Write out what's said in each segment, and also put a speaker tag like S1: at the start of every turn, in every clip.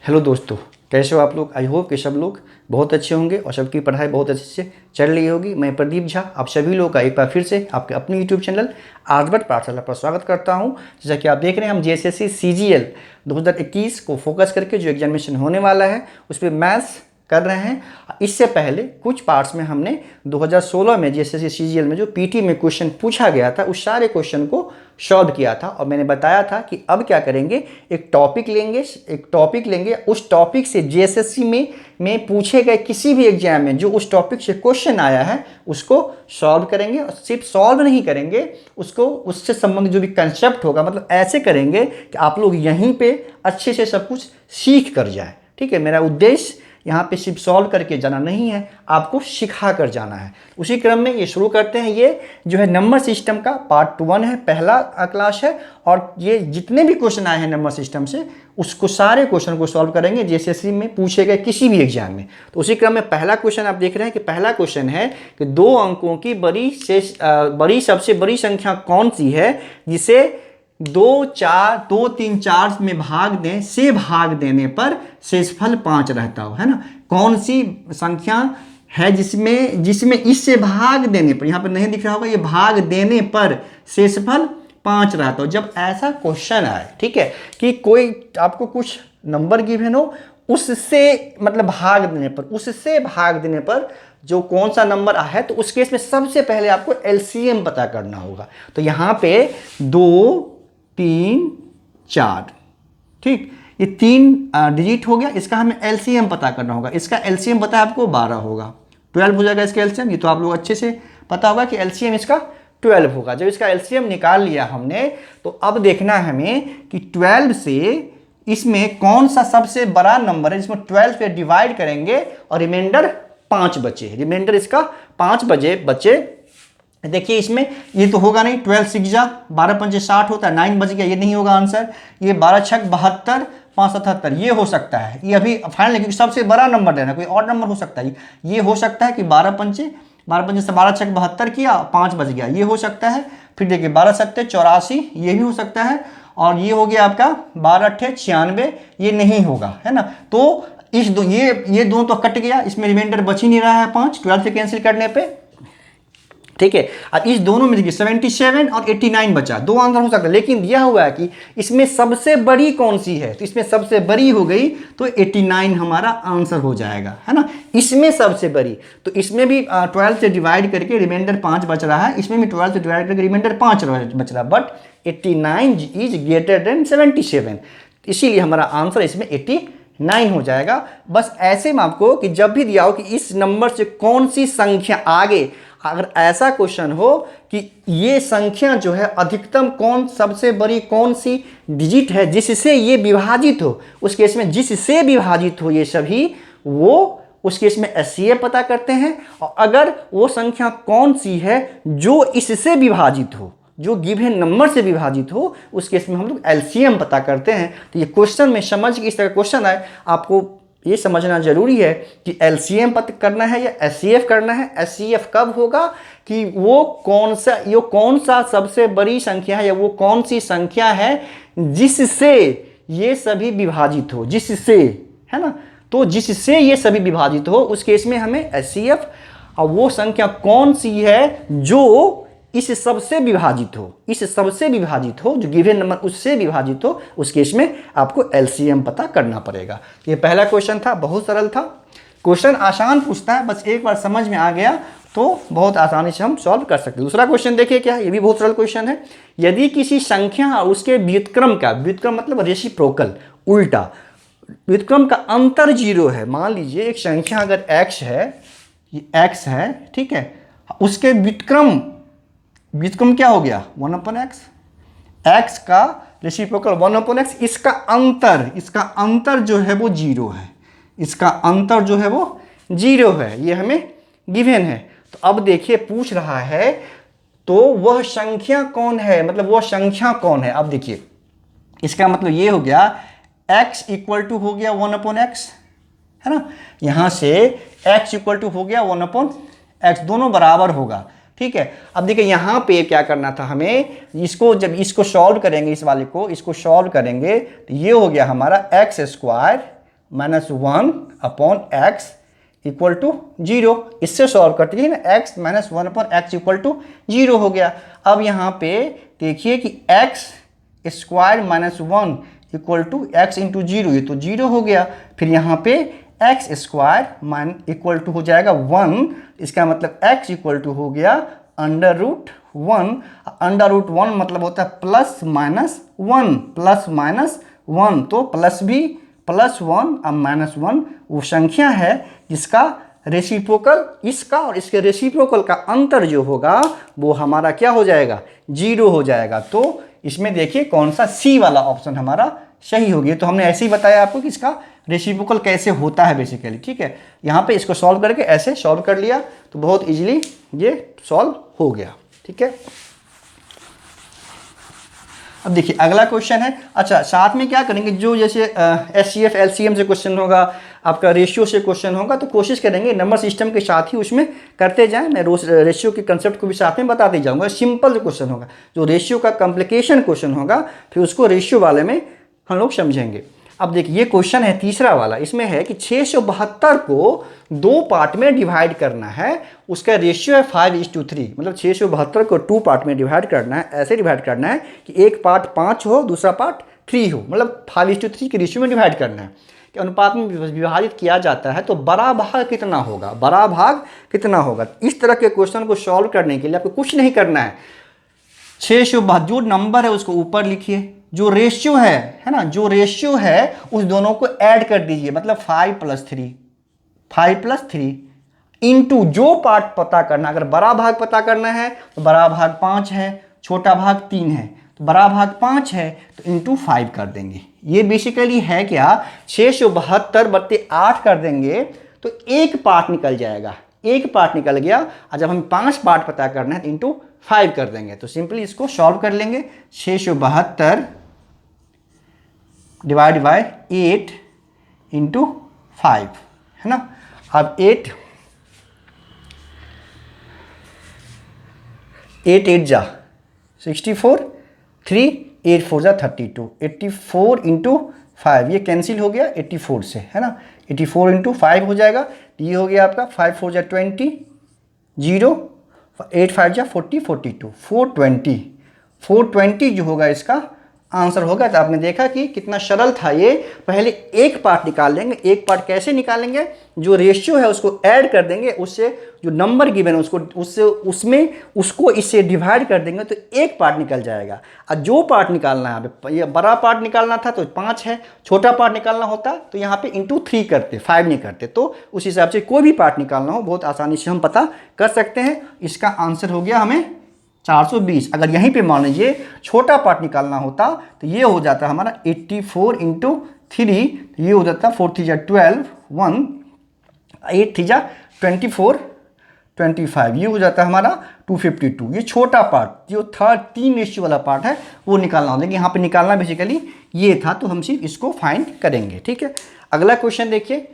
S1: Hello दोस्तों, कैसे हो आप लोग। आई होप कि सब लोग बहुत अच्छे होंगे और सबकी पढ़ाई बहुत अच्छे से चल रही होगी। मैं प्रदीप झा आप सभी लोगों का एक बार फिर से आपके अपने यूट्यूब चैनल आर्यभट्ट पाठशाला पर स्वागत करता हूं। जैसा कि आप देख रहे हैं, हम जेएसएससी सीजीएल 2021 को फोकस करके जो एग्जामिनेशन होने वाला है उस पर मैथ्स कर रहे हैं। इससे पहले कुछ पार्ट्स में हमने 2016 में जेएसएससी सीजीएल में जो पीटी में क्वेश्चन पूछा गया था उस सारे क्वेश्चन को सॉल्व किया था और मैंने बताया था कि अब क्या करेंगे, एक टॉपिक लेंगे उस टॉपिक से जेएसएससी में पूछे गए किसी भी एग्जाम में जो उस टॉपिक से क्वेश्चन आया है उसको सॉल्व करेंगे। और सिर्फ सॉल्व नहीं करेंगे, उसको उससे संबंधित जो भी कंसेप्ट होगा, मतलब ऐसे करेंगे कि आप लोग यहीं पे अच्छे से सब कुछ सीख कर जाए। ठीक है, मेरा उद्देश्य यहाँ पे सिर्फ सॉल्व करके जाना नहीं है, आपको सिखा कर जाना है। उसी क्रम में ये शुरू करते हैं। ये जो है नंबर सिस्टम का पार्ट 1 है, पहला क्लास है। और ये जितने भी क्वेश्चन आए हैं नंबर सिस्टम से उसको सारे क्वेश्चन को सॉल्व करेंगे जेएसएससी में पूछे गए किसी भी एग्जाम में। तो उसी क्रम में पहला क्वेश्चन आप देख रहे हैं कि पहला क्वेश्चन है कि 2 अंकों की बड़ी सबसे बड़ी संख्या कौन सी है जिसे 2, 3, 4 में भाग देने पर शेषफल 5 रहता हो, है ना। कौन सी संख्या है जिसमें इससे भाग देने पर, यहाँ पर नहीं दिख रहा होगा, ये भाग देने पर शेषफल 5 रहता हो। जब ऐसा क्वेश्चन आए, ठीक है, कि कोई आपको कुछ नंबर गिवन हो, उससे मतलब उससे भाग देने पर जो कौन सा नंबर है, तो उस केस में सबसे पहले आपको एलसीएम पता करना होगा। तो यहाँ पे 2, 3, 4, ठीक, ये 3 डिजिट हो गया। इसका हमें एलसीएम पता करना होगा। इसका एलसीएम पता है आपको 12 होगा, 12 हो जाएगा इसका एलसीएम। ये तो आप लोग अच्छे से पता होगा कि एलसीएम इसका 12 होगा। जब इसका एलसीएम निकाल लिया हमने, तो अब देखना है हमें कि 12 से इसमें कौन सा सबसे बड़ा नंबर है जिसमें 12 पे डिवाइड करेंगे और रिमाइंडर 5 बचे। रिमाइंडर इसका 5 बचे। देखिए इसमें ये तो होगा नहीं, 12 6 जा 12 5 60 होता है, 9 बच गया, ये नहीं होगा आंसर। ये 12 6 72, 5 77, ये हो सकता है। ये अभी फाइनल है क्योंकि सबसे बड़ा नंबर देना, कोई और नंबर हो सकता है। ये हो सकता है कि 12 5 से 12 6 72 किया, 5 बच गया, ये हो सकता है। फिर देखिए 12 7 84, ये भी हो सकता है। और ये हो गया आपका 12 8 96, ये नहीं होगा, है ना। तो ये दोनों तो कट गया, इसमें रिमाइंडर बच ही नहीं रहा है 5, 12 से कैंसिल करने पे, ठीक है। अब इस दोनों में देखिए 77 और 89 बचा, 2 आंसर हो सकता है। लेकिन यह हुआ है कि इसमें सबसे बड़ी कौन सी है, तो इसमें सबसे बड़ी हो गई तो 89 हमारा आंसर हो जाएगा, है ना। इसमें सबसे बड़ी, तो इसमें भी 12 से डिवाइड करके रिमाइंडर 5 बच रहा है, इसमें भी 12 से डिवाइड करके रिमाइंडर 5 बच रहा है। बट 89 इज ग्रेटर देन 77, इसीलिए हमारा आंसर इसमें 89 हो जाएगा। बस ऐसे में आपको कि जब भी दिया हो कि इस नंबर से कौन सी संख्या आगे, अगर ऐसा क्वेश्चन हो कि ये संख्या जो है अधिकतम सबसे बड़ी कौन सी डिजिट है जिससे ये विभाजित हो, उस केस में जिससे विभाजित हो ये सभी, वो उस केस में एचसीएफ पता करते हैं। और अगर वो संख्या कौन सी है जो इससे विभाजित हो, जो गिवन नंबर से विभाजित हो, उस केस में हम लोग एलसीएम पता करते हैं। तो ये क्वेश्चन में समझ के इस तरह क्वेश्चन आए, आपको ये समझना जरूरी है कि एलसीएम पता करना है या एचसीएफ करना है। एचसीएफ कब होगा कि वो कौन सा सबसे बड़ी संख्या है या वो कौन सी संख्या है जिससे ये सभी विभाजित हो, जिससे, है ना। तो जिससे ये सभी विभाजित हो उस केस में हमें एचसीएफ, और वो संख्या कौन सी है जो इस सबसे विभाजित हो, जो गिवन नंबर उससे विभाजित हो, उस केस में आपको एलसीएम पता करना पड़ेगा। ये पहला क्वेश्चन था, बहुत सरल था। क्वेश्चन आसान पूछता है, बस एक बार समझ में आ गया तो बहुत आसानी से हम सॉल्व कर सकते हैं। दूसरा क्वेश्चन देखिए क्या, ये भी बहुत सरल क्वेश्चन है। यदि किसी संख्या और उसके व्युत्क्रम मतलब रेसिप्रोकल, उल्टा व्युत्क्रम का अंतर 0 है। मान लीजिए एक संख्या अगर x है, ये x है, ठीक है, उसके व्युत्क्रम क्या हो गया 1/x, x का रेसिप्रोकल 1/x, इसका अंतर जो है वो 0 है, इसका अंतर जो है वो 0 है, ये हमें गिवन है। तो अब देखिए पूछ रहा है तो वह संख्या कौन है, मतलब वह संख्या कौन है। अब देखिए इसका मतलब ये हो गया x इक्वल टू हो गया 1/x, है ना। यहां से x इक्वल टू हो गया 1/x, दोनों बराबर होगा, ठीक है। अब देखिए यहाँ पे क्या करना था हमें, जब इसको सॉल्व करेंगे, इस वाले को इसको सॉल्व करेंगे तो ये हो गया हमारा x² -1/x इक्वल टू 0। इससे सॉल्व करते हैं ना, x - 1/x इक्वल टू 0 हो गया। अब यहाँ पे देखिए कि x² - 1 equal to x into 0, ये तो 0 हो गया। फिर यहाँ पे x² इक्वल टू हो जाएगा 1, इसका मतलब x इक्वल टू हो गया √1। √1 मतलब होता है +-1 तो प्लस भी +1 अब -1 वो संख्या है जिसका रेसिप्रोकल, इसका और इसके रेसिप्रोकल का अंतर जो होगा वो हमारा क्या हो जाएगा, 0 हो जाएगा। तो इसमें देखिए कौन सा सी वाला ऑप्शन हमारा सही हो गया। तो हमने ऐसे ही बताया आपको कि इसका रेसिप्रोकल कैसे होता है बेसिकली, ठीक है। यहाँ पे इसको सॉल्व करके ऐसे सॉल्व कर लिया तो बहुत इजीली ये सॉल्व हो गया, ठीक है। अब देखिए अगला क्वेश्चन है, अच्छा साथ में क्या करेंगे, जो जैसे HCF LCM से क्वेश्चन होगा, आपका रेशियो से क्वेश्चन होगा, तो कोशिश करेंगे नंबर सिस्टम के साथ ही उसमें करते जाएं। मैं रोज रेशियो के कंसेप्ट को भी साथ में बताते जाऊंगा। सिंपल जो क्वेश्चन होगा, जो रेशियो का कॉम्प्लिकेशन क्वेश्चन होगा, फिर उसको रेशियो वाले में हम लोग समझेंगे। अब देखिए ये क्वेश्चन है तीसरा वाला, इसमें है कि 672 को 2 पार्ट में डिवाइड करना है, उसका रेशियो है 5:3। मतलब 672 को 2 पार्ट में डिवाइड करना है, ऐसे डिवाइड करना है कि एक पार्ट 5 हो, दूसरा पार्ट 3 हो, मतलब 5:3 के रेशियो में डिवाइड करना है कि अनुपात में विभाजित किया जाता है। तो बड़ा भाग कितना होगा, बड़ा भाग कितना होगा। इस तरह के क्वेश्चन को सॉल्व करने के लिए आपको कुछ नहीं करना है, 672 जो नंबर है उसको ऊपर लिखिए, जो रेशियो है ना, जो रेशियो है उस दोनों को ऐड कर दीजिए, मतलब 5 + 3 इंटू जो पार्ट पता करना, अगर बड़ा भाग पता करना है तो बड़ा भाग 5 है, छोटा भाग 3 है, तो बड़ा भाग 5 है तो इंटू 5 कर देंगे। ये बेसिकली है क्या, 672/8 कर देंगे तो एक पार्ट निकल जाएगा, एक पार्ट निकल गया। और जब हम 5 पार्ट पता करना है तो इंटू 5 कर देंगे। तो सिंपली इसको सॉल्व कर लेंगे, 672 डिवाइड बाय 8 इंटू 5 है ना। अब 8 8 जा 64, 3 8 4 जा 32, 84 इंटू 5 ये कैंसिल हो गया 84 से, है ना। 84 इंटू 5 हो जाएगा, ये हो गया आपका 5 4 जा 20, 0 8 5 जा 40, 42 420 जो होगा इसका आंसर होगा। तो आपने देखा कि कितना सरल था ये। पहले एक पार्ट निकाल लेंगे, एक पार्ट कैसे निकालेंगे, जो रेशियो है उसको ऐड कर देंगे, उससे जो नंबर गिवन है उसको इससे डिवाइड कर देंगे तो एक पार्ट निकल जाएगा। और जो पार्ट निकालना है, ये बड़ा पार्ट निकालना था तो 5 है, छोटा पार्ट निकालना होता तो यहाँ पे इंटू 3 करते, 5 नहीं करते। तो उस हिसाब से कोई भी पार्ट निकालना हो बहुत आसानी से हम पता कर सकते हैं। इसका आंसर हो गया हमें 420। अगर यहीं पे मान लीजिए छोटा पार्ट निकालना होता तो ये हो जाता हमारा 84 इंटू 3, तो ये हो जाता 4 3 जा 12, 1 8 3 जा 24, 25, ये हो जाता हमारा 252। ये छोटा पार्ट, जो 3 रेशियो वाला पार्ट है वो निकालना होता है। यहाँ पे निकालना बेसिकली ये था, तो हम सिर्फ इसको फाइंड करेंगे, ठीक है। अगला क्वेश्चन देखिए,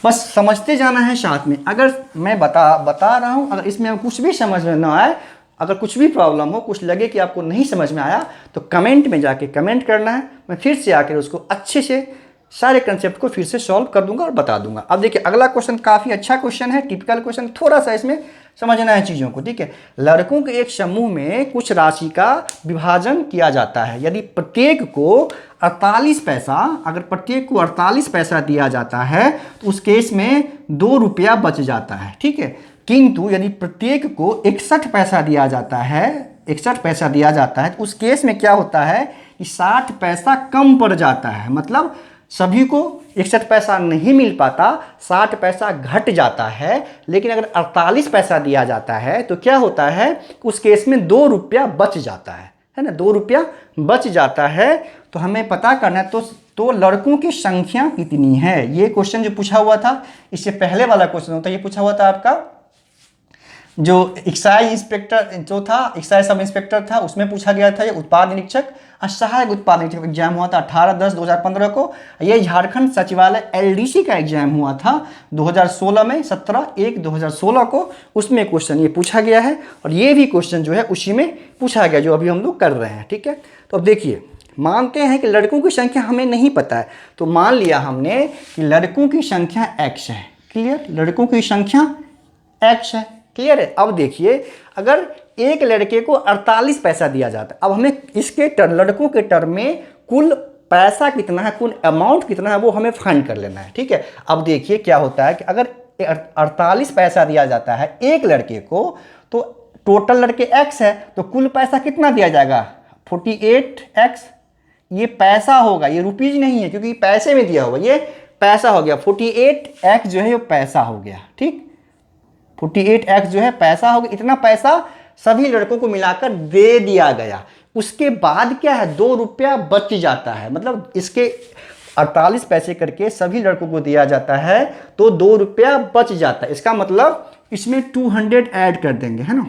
S1: बस समझते जाना है साथ में। अगर मैं बता रहा हूँ, अगर इसमें कुछ भी समझ में ना आए, अगर कुछ भी प्रॉब्लम हो, कुछ लगे कि आपको नहीं समझ में आया, तो कमेंट में जाके कमेंट करना है। मैं फिर से आकर उसको अच्छे से सारे कंसेप्ट को फिर से सॉल्व कर दूंगा और बता दूंगा। अब देखिए अगला क्वेश्चन काफ़ी अच्छा क्वेश्चन है, टिपिकल क्वेश्चन, थोड़ा सा इसमें समझना है चीज़ों को, ठीक है। लड़कों के एक समूह में कुछ राशि का विभाजन किया जाता है। यदि प्रत्येक को 48 पैसा, अगर प्रत्येक को 48 पैसा दिया जाता है तो उस केस में 2 रुपया बच जाता है, ठीक है। किंतु यदि प्रत्येक को 61 पैसा दिया जाता है, 61 पैसा दिया जाता है, तो उस केस में क्या होता है कि 60 पैसा कम पड़ जाता है। मतलब सभी को 61 पैसा नहीं मिल पाता, 60 पैसा घट जाता है। लेकिन अगर 48 पैसा दिया जाता है तो क्या होता है, उस केस में 2 रुपया बच जाता है ना, 2 रुपया बच जाता है। तो हमें पता करना है तो लड़कों की संख्या कितनी है। ये क्वेश्चन जो पूछा हुआ था, इससे पहले वाला क्वेश्चन होता है, ये पूछा हुआ था आपका जो एक्साइज इंस्पेक्टर जो था, एक्साइज सब इंस्पेक्टर था, उसमें पूछा गया था। ये उत्पाद निरीक्षक और सहायक उत्पाद निरीक्षक एग्जाम हुआ था 18/10/2015 को। ये झारखंड सचिवालय LDC का एग्जाम हुआ था 2016 में, 17/1/2016 को। उसमें क्वेश्चन ये पूछा गया है और ये भी क्वेश्चन जो है उसी में पूछा गया जो अभी हम लोग कर रहे हैं, ठीक है। तो अब देखिए मानते हैं कि लड़कों की संख्या हमें नहीं पता है, तो मान लिया हमने कि लड़कों की संख्या x है। क्लियर, लड़कों की संख्या x है। क्लियर है। अब देखिए, अगर एक लड़के को 48 पैसा दिया जाता है, अब हमें इसके लड़कों के टर्म में कुल पैसा कितना है, कुल अमाउंट कितना है, वो हमें फाइंड कर लेना है। ठीक है। अब देखिए क्या होता है कि अगर 48 पैसा दिया जाता है एक लड़के को, तो टोटल लड़के x है, तो कुल पैसा कितना दिया जाएगा, 48x। ये पैसा होगा, ये रुपीज नहीं है, क्योंकि पैसे में दिया होगा, ये पैसा हो गया। 48x जो है वो पैसा हो गया। ठीक, 48x जो है पैसा हो गया। इतना पैसा सभी लड़कों को मिलाकर दे दिया गया। उसके बाद क्या है, 2 रुपया बच जाता है, मतलब इसके 48 पैसे करके सभी लड़कों को दिया जाता है, तो 2 रुपया बच जाता है। इसका मतलब इसमें 200 ऐड कर देंगे, है ना।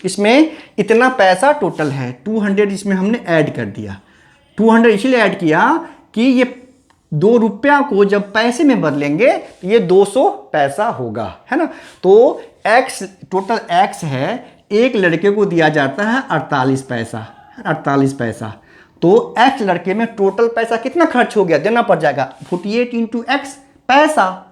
S1: इसमें इतना पैसा टोटल है, 200 इसमें हमने ऐड कर दिया। 200 इसलिए ऐड किया कि ये 2 रुपया को जब पैसे में बदलेंगे तो ये 200 पैसा होगा, है ना। तो x टोटल x है, एक लड़के को दिया जाता है 48 पैसा, 48 पैसा। तो x लड़के में टोटल पैसा कितना खर्च हो गया, देना पड़ जाएगा 48 इंटू एक्स, पैसा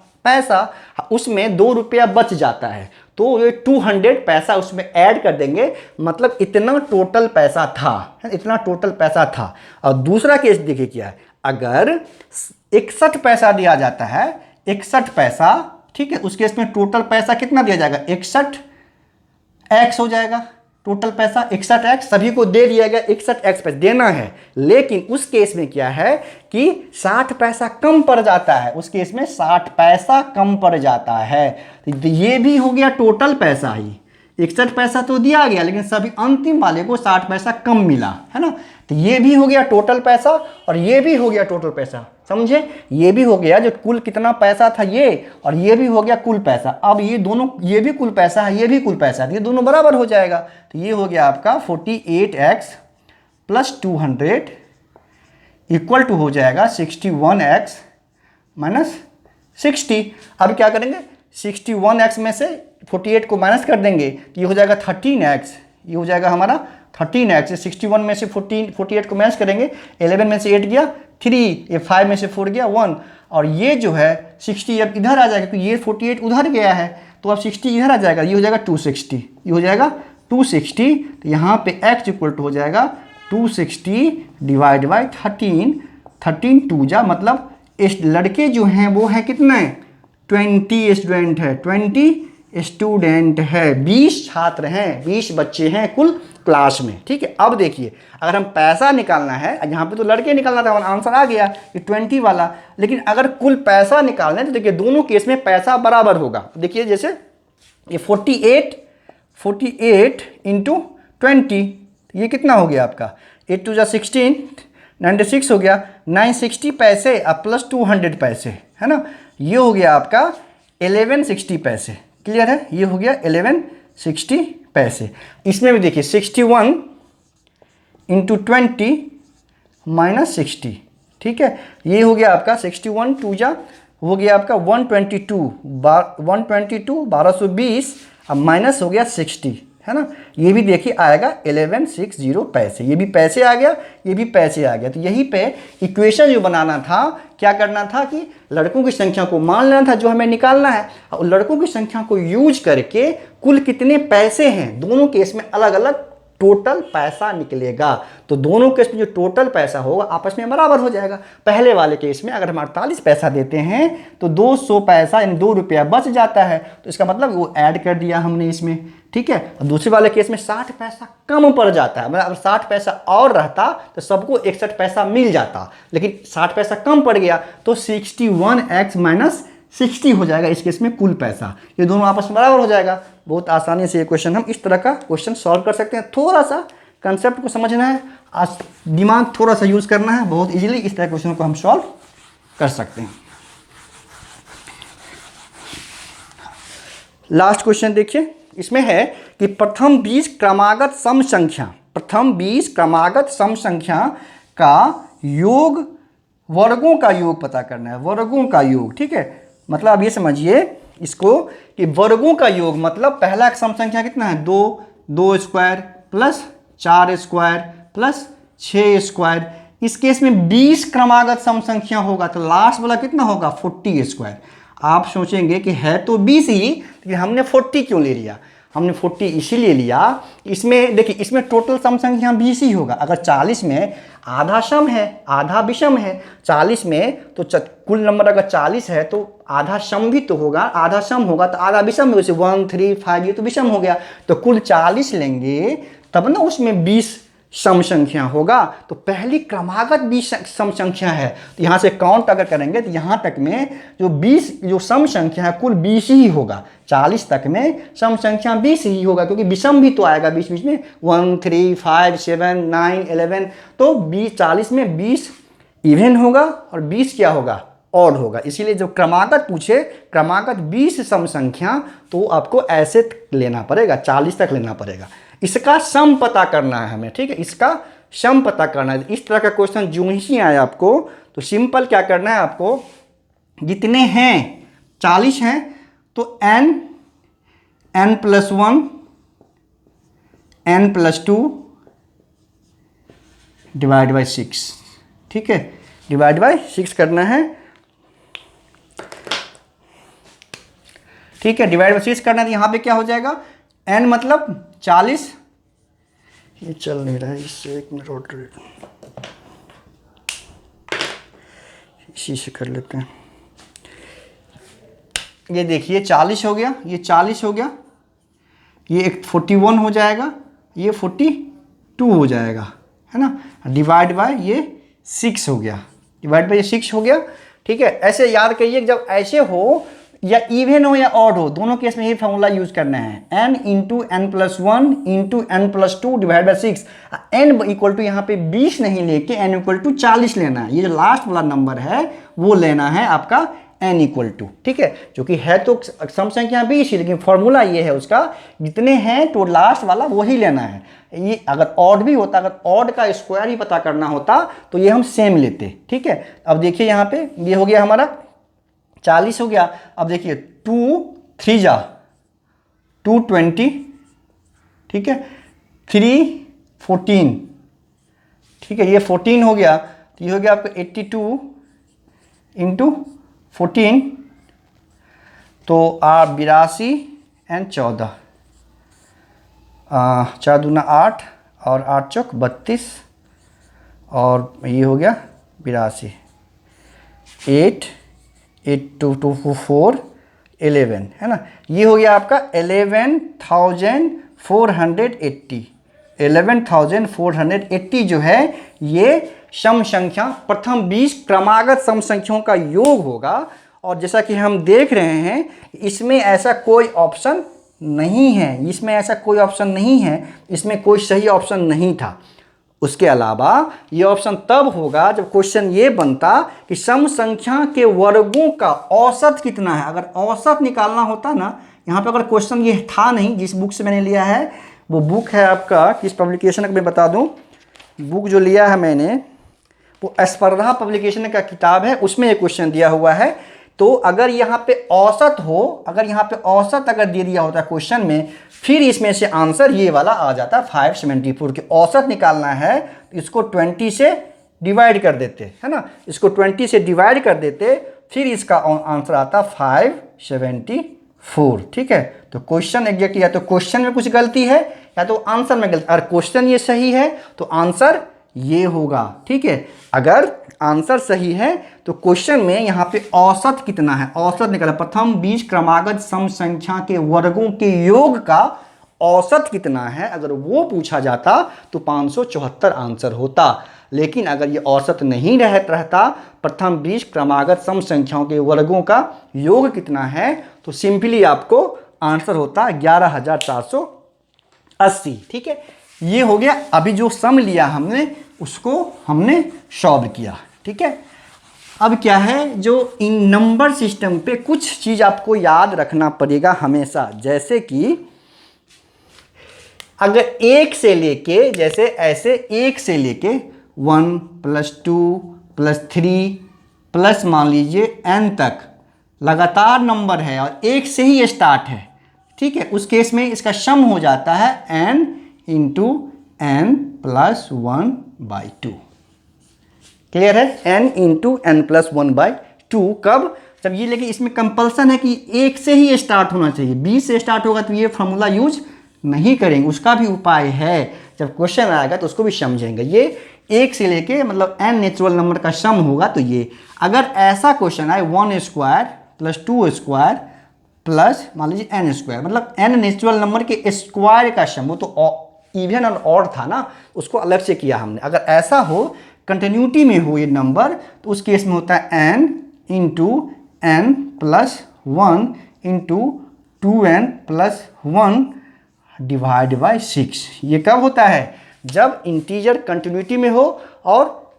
S1: उसमें 2 रुपया बच जाता है, तो ये 200 पैसा उसमें ऐड कर देंगे, मतलब इतना टोटल पैसा था, इतना टोटल पैसा था। और दूसरा केस देखिए क्या है, अगर 61 पैसा दिया जाता है, 61 पैसा, ठीक है, उस केस में टोटल पैसा कितना दिया जाएगा, 61x हो जाएगा। टोटल पैसा 61x सभी को दे दिया गया, 61x पैसा देना है। लेकिन उस केस में क्या है कि 60 पैसा कम पड़ जाता है, उस केस में 60 पैसा कम पड़ जाता है। तो ये भी हो गया टोटल पैसा ही, 61 पैसा तो दिया गया, लेकिन सभी अंतिम वाले को 60 पैसा कम मिला, है ना। तो ये भी हो गया टोटल पैसा और ये भी हो गया टोटल पैसा, समझे। ये भी हो गया जो कुल कितना पैसा था ये, और ये भी हो गया कुल पैसा। अब ये दोनों, ये भी कुल पैसा है, ये भी कुल पैसा है, ये दोनों बराबर हो जाएगा। तो ये हो गया आपका 48x प्लस 200 इक्वल टू हो जाएगा 61x माइनस 60। अब क्या करेंगे, 61x में से 48 को माइनस कर देंगे, तो ये हो जाएगा 13x, ये हो जाएगा हमारा 13x। 61 में से 48 को माइनस करेंगे, 11 में से 8 गया 3, ये 5 में से 4 गया 1, और ये जो है 60 अब इधर आ जाएगा, क्योंकि ये 48 उधर गया है, तो अब 60 इधर आ जाएगा, ये हो जाएगा 260, ये हो जाएगा 260। तो यहाँ पे x इक्वल टू हो जाएगा 260 डिवाइड बाई 13 2 जा, मतलब इस लड़के जो हैं वो हैं कितने, 20 स्टूडेंट है, 20 स्टूडेंट है, 20 छात्र हैं, 20 बच्चे हैं कुल क्लास में। ठीक है। अब देखिए, अगर हम पैसा निकालना है, यहाँ पे तो लड़के निकालना था, आंसर आ गया ये 20 वाला, लेकिन अगर कुल पैसा निकालना है तो देखिए दोनों केस में पैसा बराबर होगा। देखिए जैसे ये 48 इंटू 20, ये कितना हो गया आपका, 8 2 16, 96 हो गया, 960 पैसे अब प्लस 200 पैसे, है ना। ये हो गया आपका 1160 पैसे। क्लियर है, ये हो गया 1160 पैसे। इसमें भी देखिए 61 इंटू 20 माइनस 60, ठीक है, ये हो गया आपका 61 2 जा हो गया आपका 122 1220, अब माइनस हो गया 60, है ना। ये भी देखिए आएगा 1160 पैसे, ये भी पैसे आ गया, ये भी पैसे आ गया। तो यहीं पे इक्वेशन जो बनाना था, क्या करना था कि लड़कों की संख्या को मान लेना था जो हमें निकालना है, और लड़कों की संख्या को यूज करके कुल कितने पैसे हैं, दोनों केस में अलग अलग टोटल पैसा निकलेगा। तो दोनों केस में जो टोटल पैसा होगा आपस में बराबर हो जाएगा। पहले वाले केस में अगर हम 48 पैसा देते हैं तो 200 पैसा यानी 2 रुपया बच जाता है, तो इसका मतलब वो ऐड कर दिया हमने इसमें, ठीक है। और दूसरे वाले केस में 60 पैसा कम पड़ जाता है, मतलब अगर 60 पैसा और रहता तो सबको 61 पैसा मिल जाता, लेकिन 60 पैसा कम पड़ गया तो 61x माइनस 60 हो जाएगा इस केस में कुल पैसा। ये दोनों आपस में बराबर हो जाएगा। बहुत आसानी से ये क्वेश्चन हम इस तरह का क्वेश्चन सॉल्व कर सकते हैं। थोड़ा सा कंसेप्ट को समझना है, आज दिमाग थोड़ा सा यूज करना है, बहुत इजीली इस तरह क्वेश्चन को हम सॉल्व कर सकते हैं। लास्ट क्वेश्चन देखिए, इसमें है कि प्रथम 20 क्रमागत सम संख्या का योग, वर्गों का योग पता करना है, वर्गों का योग, ठीक है। मतलब अब ये समझिए इसको कि वर्गों का योग मतलब पहला सम संख्या कितना है, 2 square plus 4 square plus 6 square. इस केस में 20 क्रमागत सम संख्या होगा तो लास्ट वाला कितना होगा 40 स्क्वायर। आप सोचेंगे कि है तो 20 ही, लेकिन हमने 40 क्यों ले लिया? हमने 40 इसीलिए लिया, इसमें देखिए इसमें टोटल सम संख्या 20 ही होगा। अगर 40 में आधा सम है आधा विषम है, 40 में तो कुल नंबर अगर 40 है तो आधा सम भी तो होगा, आधा सम होगा तो आधा विषम होगा, जैसे 1 3 5 ये तो विषम हो गया। तो कुल 40 लेंगे तब ना उसमें 20 सम संख्या होगा। तो पहली क्रमागत 20 सम संख्या है, तो यहाँ से काउंट अगर करेंगे तो यहाँ तक में जो 20 जो सम संख्या है कुल 20 ही होगा। 40 तक में सम संख्या 20 ही होगा, क्योंकि विषम भी तो आएगा बीच बीच में 1 3 5 7 9 11। तो 40 में 20 इवन होगा और 20 क्या होगा ऑड होगा। इसीलिए जब क्रमागत पूछे क्रमागत 20 सम संख्या तो आपको ऐसे लेना पड़ेगा, 40 तक लेना पड़ेगा। इसका सम पता करना है हमें, ठीक है, इसका सम पता करना है। इस तरह का क्वेश्चन जो ही आए आपको तो सिंपल क्या करना है आपको, जितने हैं 40 हैं तो n plus 1 n plus 2 divide by 6, ठीक है, डिवाइड बाई 6 करना है, ठीक है, डिवाइड बाई 6 करना है। तो यहाँ पे क्या हो जाएगा n मतलब 40, ये चल नहीं रहा है, इससे 1 मिनट और इसी से कर लेते हैं। ये देखिए 40 हो गया, ये 40 हो गया, ये एक 41 हो जाएगा, ये 42 हो जाएगा, है ना, डिवाइड बाय ये 6 हो गया, डिवाइड बाय ये 6 हो गया, ठीक है। ऐसे याद करिए जब ऐसे हो या इवन हो या ऑड हो, दोनों केस में ये फॉर्मूला यूज करना है, n into n plus 1 into n plus 2 divide by 6। n equal to यहाँ पे 20 नहीं लेके n इक्वल टू 40 लेना है। ये जो लास्ट वाला नंबर है वो लेना है आपका n इक्वल टू, ठीक है, जो कि है तो सम संख्या 20 ही, लेकिन फॉर्मूला ये है उसका जितने हैं तो लास्ट वाला वही लेना है। ये अगर ऑड भी होता, अगर ऑड का स्क्वायर ही पता करना होता तो ये हम सेम लेते, ठीक है। अब देखिए यहाँ पे ये हो गया हमारा 40 हो गया। अब देखिए 2 3 जा 220, ठीक है, 3 14, ठीक है, ये 14 हो गया, तो ये हो गया आपको 82 इंटू 14, तो 82 एंड 14, 4 दूना 8 और 8 चौक 32 और ये हो गया 82, 8 8 2 2 4 11, है ना, ये हो गया आपका 11,480। 11,480 जो है ये सम संख्या प्रथम 20 क्रमागत सम संख्याओं का योग होगा। और जैसा कि हम देख रहे हैं इसमें ऐसा कोई ऑप्शन नहीं है, इसमें ऐसा कोई ऑप्शन नहीं है, इसमें कोई सही ऑप्शन नहीं था। उसके अलावा ये ऑप्शन तब होगा जब क्वेश्चन ये बनता कि सम संख्या के वर्गों का औसत कितना है। अगर औसत निकालना होता ना, यहाँ पे अगर क्वेश्चन ये था नहीं, जिस बुक से मैंने लिया है वो बुक है आपका किस पब्लिकेशन का मैं बता दूं, बुक जो लिया है मैंने वो स्पर्धा पब्लिकेशन का किताब है, उसमें ये क्वेश्चन दिया हुआ है। तो अगर यहाँ पे औसत हो, अगर यहाँ पे औसत अगर दे दिया होता क्वेश्चन में, फिर इसमें से आंसर ये वाला आ जाता 574 की औसत निकालना है तो इसको 20 से डिवाइड कर देते, है ना, इसको 20 से डिवाइड कर देते, फिर इसका आंसर आता 574, ठीक है। तो क्वेश्चन एग्जैक्ट या तो क्वेश्चन में कुछ गलती है या तो आंसर में गलती। अगर क्वेश्चन ये सही है तो आंसर ये होगा, ठीक है। अगर आंसर सही है तो क्वेश्चन में यहाँ पे औसत कितना है, औसत निकाला, प्रथम 20 क्रमागत सम संख्या के वर्गों के योग का औसत कितना है, अगर वो पूछा जाता तो 574 आंसर होता। लेकिन अगर ये औसत नहीं रहता, प्रथम 20 क्रमागत सम संख्याओं के वर्गों का योग कितना है, तो सिंपली आपको आंसर होता 11,480, ठीक है। ये हो गया। अभी जो सम लिया हमने उसको हमने सॉल्व किया, ठीक है। अब क्या है, जो इन नंबर सिस्टम पे कुछ चीज़ आपको याद रखना पड़ेगा हमेशा, जैसे कि अगर एक से लेके, जैसे ऐसे एक से लेके 1 + 2 + 3 प्लस मान लीजिए n तक लगातार नंबर है और एक से ही स्टार्ट है, ठीक है, उस केस में इसका सम हो जाता है n × n+1/2। क्लियर है? n इंटू n+1/2 कब? जब ये लेकिन इसमें कंपल्सन है कि एक से ही स्टार्ट होना चाहिए, 20 से स्टार्ट होगा तो ये फॉर्मूला यूज नहीं करेंगे, उसका भी उपाय है, जब क्वेश्चन आएगा तो उसको भी समझेंगे। ये एक से लेके मतलब n नेचुरल नंबर का सम होगा, तो ये अगर ऐसा क्वेश्चन आए 1² + 2² प्लस मान लीजिए n², मतलब n नेचुरल नंबर के स्क्वायर का सम, वो तो इवन और ऑड था ना, उसको अलग से किया हमने। अगर ऐसा हो, कंटिन्यूटी में हो ये नंबर, तो उस केस में होता है n into n+1 into 2n+1 divide by 6। ये कब होता है? जब इंटीजर कंटिन्यूटी में हो और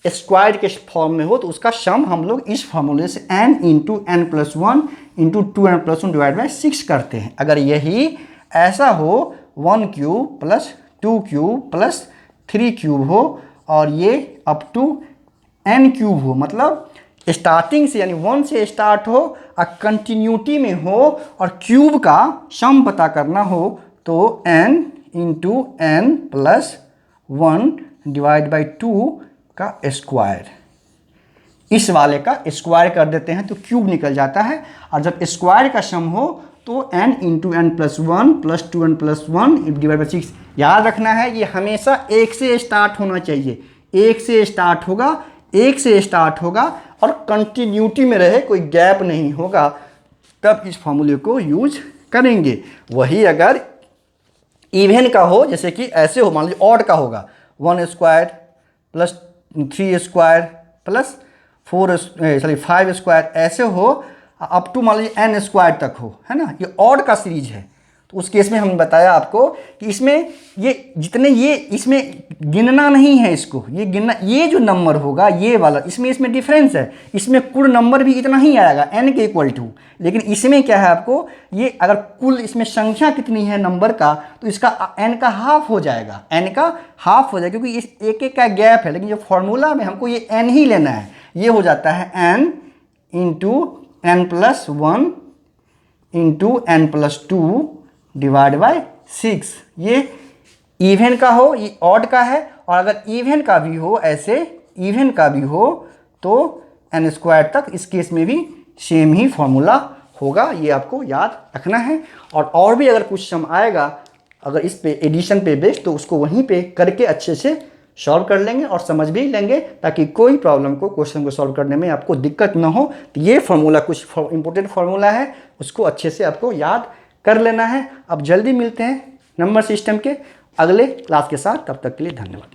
S1: स्क्वायर के फॉर्म में हो, तो उसका सम हम लोग इस फॉर्मूले से n into n+1 into 2n+1 divide by 6 करते हैं। अगर यही ऐसा हो 1³ + 2³ + 3³ हो और ये अप टू n³ हो, मतलब स्टार्टिंग से यानी 1 से स्टार्ट हो और कंटिन्यूटी में हो और क्यूब का सम पता करना हो, तो n into n+1 divide by 2 का स्क्वायर, इस वाले का स्क्वायर कर देते हैं तो क्यूब निकल जाता है। और जब स्क्वायर का सम हो तो n into n+1 + 2n+1 divide by 6। याद रखना है ये हमेशा एक से स्टार्ट होना चाहिए, एक से स्टार्ट होगा, एक से स्टार्ट होगा और कंटिन्यूटी में रहे, कोई गैप नहीं होगा, तब इस फॉर्मूले को यूज करेंगे। वही अगर इवन का हो, जैसे कि ऐसे हो, मान लीजिए ऑड का होगा 1² + 3² + 5², ऐसे हो अप टू मान लीजिए n² तक हो, है ना, ये ऑड का सीरीज है। तो उस केस में हमने बताया आपको कि इसमें ये जितने ये इसमें गिनना नहीं है, इसको ये गिनना, ये जो नंबर होगा ये वाला, इसमें डिफरेंस है, इसमें कुल नंबर भी इतना ही आएगा n के इक्वल टू, लेकिन इसमें क्या है आपको, ये अगर कुल इसमें संख्या कितनी है नंबर का, तो इसका n का हाफ हो जाएगा, n का हाफ हो जाएगा, क्योंकि इस एक एक का गैप है। लेकिन जो फॉर्मूला में हमको ये n ही लेना है, ये हो जाता है n into n+1 into n+2 divide by 6। ये इवन का हो, ये ऑड का है, और अगर इवन का भी हो, ऐसे इवन का भी हो तो n² तक, इस केस में भी सेम ही फॉर्मूला होगा, ये आपको याद रखना है। और भी अगर कुछ सम आएगा अगर इस पे एडिशन पे बेस्ड, तो उसको वहीं पे करके अच्छे से सॉल्व कर लेंगे और समझ भी लेंगे, ताकि कोई प्रॉब्लम को, क्वेश्चन को सॉल्व करने में आपको दिक्कत ना हो। तो ये फॉर्मूला कुछ इंपॉर्टेंट फॉर्मूला है, उसको अच्छे से आपको याद कर लेना है। अब जल्दी मिलते हैं नंबर सिस्टम के अगले क्लास के साथ, तब तक के लिए धन्यवाद।